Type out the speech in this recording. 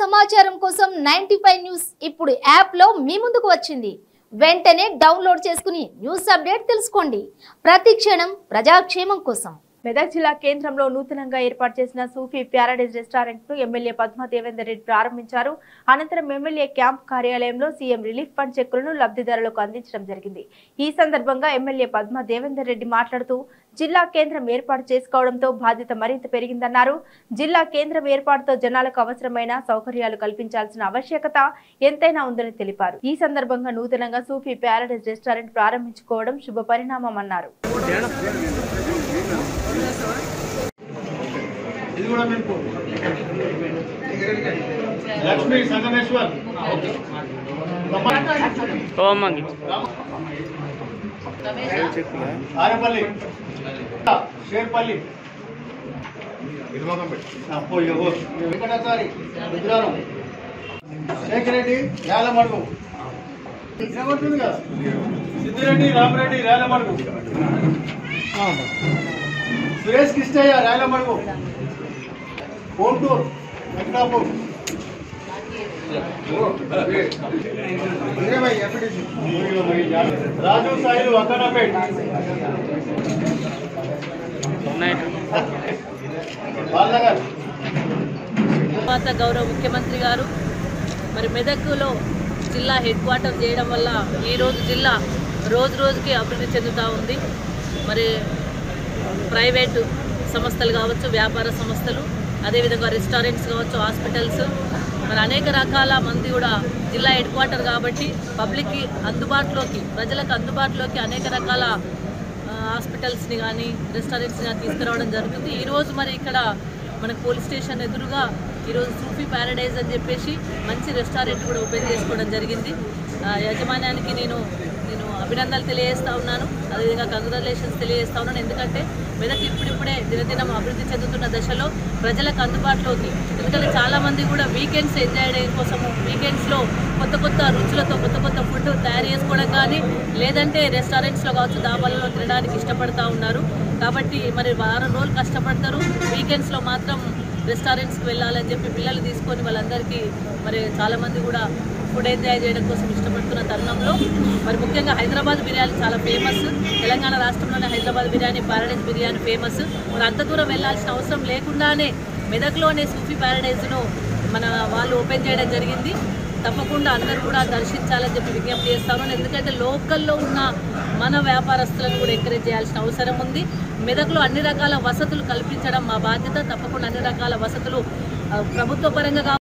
సమాచారం కోసం 95 న్యూస్ ఇప్పుడు యాప్ లో మీ ముందుకు వచ్చింది. వెంటనే డౌన్లోడ్ చేసుకుని న్యూస్ అప్డేట్ తెలుసుకోండి. ప్రతి క్షణం ప్రజాక్షేమం కోసం. మెదక్ జిల్లా కేంద్రంలో నూతనంగా ఏర్పాటు చేసిన సూఫీ ప్యారడైజ్ రెస్టారెంట్ ను ఎమ్మెల్యే పద్మా దేవేందర్ రెడ్డి ప్రారంభించారు. అనంతరం ఎమ్మెల్యే క్యాంప్ కార్యాలయంలో సీఎం రిలీఫ్ ఫండ్ చెక్కులను లబ్ధిదారులకు అందించడం జరిగింది. ఈ సందర్భంగా ఎమ్మెల్యే పద్మా దేవేందర్ రెడ్డి మాట్లాడుతూ జిల్లా కేంద్రం ఏర్పాటు చేసుకోవడంతో బాధ్యత మరింత పెరిగిందన్నారు. జిల్లా కేంద్రం ఏర్పాటుతో జనాలకు అవసరమైన సౌకర్యాలు కల్పించాల్సిన ఆవశ్యకత ఎంతైనా ఉందని తెలిపారు. ఈ సందర్భంగా నూతనంగా సూఫీ ప్యారడైజ్ రెస్టారెంట్ ప్రారంభించుకోవడం శుభ పరిణామం అన్నారు. लक्ष्मी संगमेश्वर आरेपल्ली शेरपल्ली वेंकटाचारी रुद्राరం शेखर रेड्डी यालमడుగు सिद्धिरेड्डी रामरेड्डी यालमడుగు सुरेश कृष्णయ్య यालमడుగు कोंटूर వెంకటాపూర్ రాజు సాయిలు అక్కడపేట్ గౌరవ ముఖ్యమంత్రి గారు మరి మెదక్లో జిల్లా హెడ్ క్వార్టర్ చేయడం వల్ల ఈరోజు జిల్లా రోజు రోజుకి అభివృద్ధి చెందుతూ ఉంది. మరి ప్రైవేటు సంస్థలు కావచ్చు, వ్యాపార సంస్థలు, అదేవిధంగా రెస్టారెంట్స్ కావచ్చు, హాస్పిటల్స్, మరి అనేక రకాల మంది కూడా జిల్లా హెడ్ క్వార్టర్ కాబట్టి పబ్లిక్కి అందుబాటులోకి, ప్రజలకు అందుబాటులోకి అనేక రకాల హాస్పిటల్స్ని కానీ రెస్టారెంట్స్ని కానీ తీసుకురావడం జరుగుతుంది. ఈరోజు మరి ఇక్కడ మనకు పోలీస్ స్టేషన్ ఎదురుగా ఈరోజు సూఫీ ప్యారడైజ్ అని చెప్పేసి మంచి రెస్టారెంట్ కూడా ఓపెన్ చేసుకోవడం జరిగింది. యాజమాన్యానికి నేను అభినందనలు తెలియజేస్తూ ఉన్నాను. అదేవిధంగా కంగ్రాచులేషన్స్ తెలియజేస్తూ ఉన్నాను. ఎందుకంటే మెదక్ ఇప్పుడిప్పుడే దినదినం అభివృద్ధి చెందుతున్న దశలో ప్రజలకు అందుబాటులోకి, ఎందుకంటే చాలామంది కూడా వీకెండ్స్ ఎంజాయ్ చేయడం కోసము వీకెండ్స్లో కొత్త కొత్త రుచులతో కొత్త కొత్త ఫుడ్ తయారు చేసుకోవడం కానీ, లేదంటే రెస్టారెంట్స్లో కావచ్చు, దాబాలలో తినడానికి ఇష్టపడుతూ ఉన్నారు. కాబట్టి మరి వారం రోజులు కష్టపడతారు, వీకెండ్స్లో మాత్రం రెస్టారెంట్స్కి వెళ్ళాలని చెప్పి పిల్లలు తీసుకొని వాళ్ళందరికీ మరి చాలామంది కూడా ఫుడ్ ఎంజాయ్ చేయడం కోసం ఇష్టపడుతున్న తరుణంలో మరి ముఖ్యంగా హైదరాబాద్ బిర్యానీ చాలా ఫేమస్. తెలంగాణ రాష్ట్రంలోనే హైదరాబాద్ బిర్యానీ, ప్యారడైజ్ బిర్యానీ ఫేమస్. మరి అంత దూరం వెళ్ళాల్సిన అవసరం లేకుండానే మెదక్లోనే సూఫీ ప్యారడైజ్ను మన వాళ్ళు ఓపెన్ చేయడం జరిగింది. తప్పకుండా అందరూ కూడా దర్శించాలని చెప్పి విజ్ఞప్తి చేస్తాను. ఎందుకంటే లోకల్లో ఉన్న మన వ్యాపారస్తులను కూడా ఎంకరేజ్ చేయాల్సిన అవసరం ఉంది. మెదక్లో అన్ని రకాల వసతులు కల్పించడం మా బాధ్యత. తప్పకుండా అన్ని రకాల వసతులు ప్రభుత్వ పరంగా